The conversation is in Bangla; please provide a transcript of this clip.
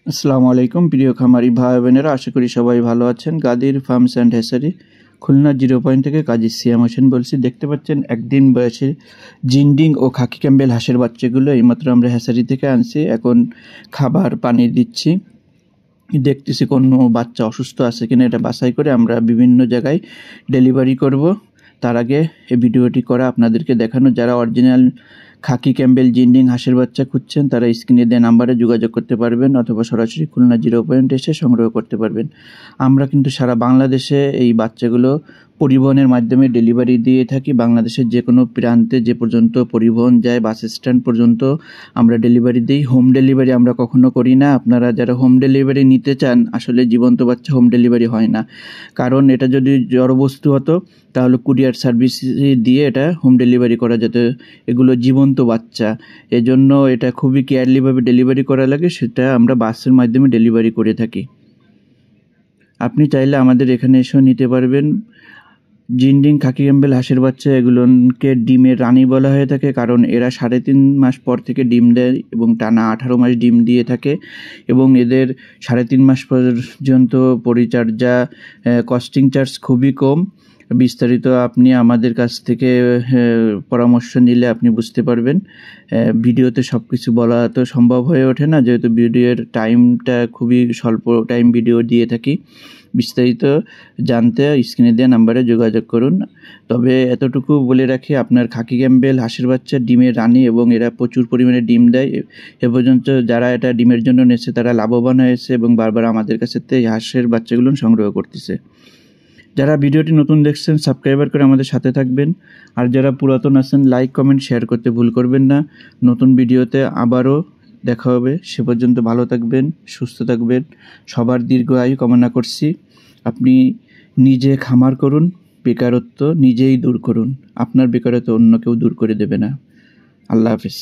আসসালামু আলাইকুম প্রিয় খামারি ভাই বোনেরা, আশা করি সবাই ভালো আছেন। Gadir farms and hatchery Khulna 0 point থেকে কাজী সিয়াম হোসেন বলছি। দেখতে পাচ্ছেন একদিন বয়সে জিন্ডিং ও খাকি ক্যাম্বেল হাঁসের বাচ্চাগুলো এইমাত্র আমরা হ্যাচারি থেকে আনছি। এখন খাবার পানি দিচ্ছি, দেখতেছি কোনো বাচ্চা অসুস্থ আছে কিনা এটা বাছাই করে আমরা বিভিন্ন জায়গায় ডেলিভারি করব। তার আগে এই ভিডিওটি করা আপনাদেরকে দেখানো, যারা অরিজিনাল খাকি ক্যাম্বেল জিন্ডিং হাঁসের বাচ্চা খুঁজছেন তারা স্ক্রিনে দেওয়া নাম্বারে যোগাযোগ করতে পারবেন অথবা সরাসরি খুলনা 0 পয়েন্ট এসে সংগ্রহ করতে পারবেন। আমরা কিন্তু সারা বাংলাদেশে এই বাচ্চাগুলো পরিবহনের মাধ্যমে ডেলিভারি দিয়ে থাকি। বাংলাদেশের যে কোনো প্রান্তে যে পর্যন্ত পরিবহন যায়, বাস স্ট্যান্ড পর্যন্ত আমরা ডেলিভারি দিই। হোম ডেলিভারি আমরা কখনো করি না। আপনারা যারা হোম ডেলিভারি নিতে চান, আসলে জীবন্ত বাচ্চা হোম ডেলিভারি হয় না, কারণ এটা যদি জড়বস্তু হতো তাহলে কুরিয়ার সার্ভিস দিয়ে এটা হোম ডেলিভারি করা যেত। এগুলো জীবন্ত বাচ্চা, এজন্য এটা খুবই কেয়ারলিভাবে ডেলিভারি করা লাগে, সেটা আমরা বাসের মাধ্যমে ডেলিভারি করে থাকি। আপনি চাইলে আমাদের এখানে এসেও নিতে পারবেন। জিন্ডিং খাকি ক্যাম্বেল হাঁসের বাচ্চা এগুলোকে ডিমের রানী বলা হয়ে থাকে, কারণ এরা 3.5 মাস পর থেকে ডিম দেয় এবং টানা 18 মাস ডিম দিয়ে থাকে। এবং এদের 3.5 মাস পর্যন্ত পরিচর্যা, কস্টিং চার্জ খুবই কম। বিস্তারিত আপনি আমাদের কাছ থেকে পরামর্শ নিলে আপনি বুঝতে পারবেন। ভিডিওতে সব কিছু বলা তো সম্ভব হয়ে ওঠে না, যেহেতু ভিডিওর টাইমটা খুবই স্বল্প টাইম ভিডিও দিয়ে থাকি। বিস্তারিত জানতে স্ক্রিনে দেওয়া নাম্বারে যোগাযোগ করুন। তবে এতটুকু বলে রাখি, আপনার খাকি ক্যাম্বেল হাঁসের বাচ্চা ডিমের রানী এবং এরা প্রচুর পরিমাণে ডিম দেয়। এ পর্যন্ত যারা এটা ডিমের জন্য নিয়েছে তারা লাভবান হয়েছে এবং বারবার আমাদের কাছে এই হাঁসের বাচ্চাগুলো সংগ্রহ করতেছে। যারা ভিডিওটি নতুন দেখছেন সাবস্ক্রাইবার করে আমাদের সাথে থাকবেন, আর যারা পুরাতন আছেন লাইক কমেন্ট শেয়ার করতে ভুল করবেন না। নতুন ভিডিওতে আবারও দেখা হবে, সে পর্যন্ত ভালো থাকবেন, সুস্থ থাকবেন, সবার দীর্ঘ আয়ু কামনা করছি। আপনি নিজে খামার করুন, বেকারত্ব নিজেই দূর করুন, আপনার বেকারত্ব অন্য কেউ দূর করে দেবে না। আল্লাহ হাফেজ।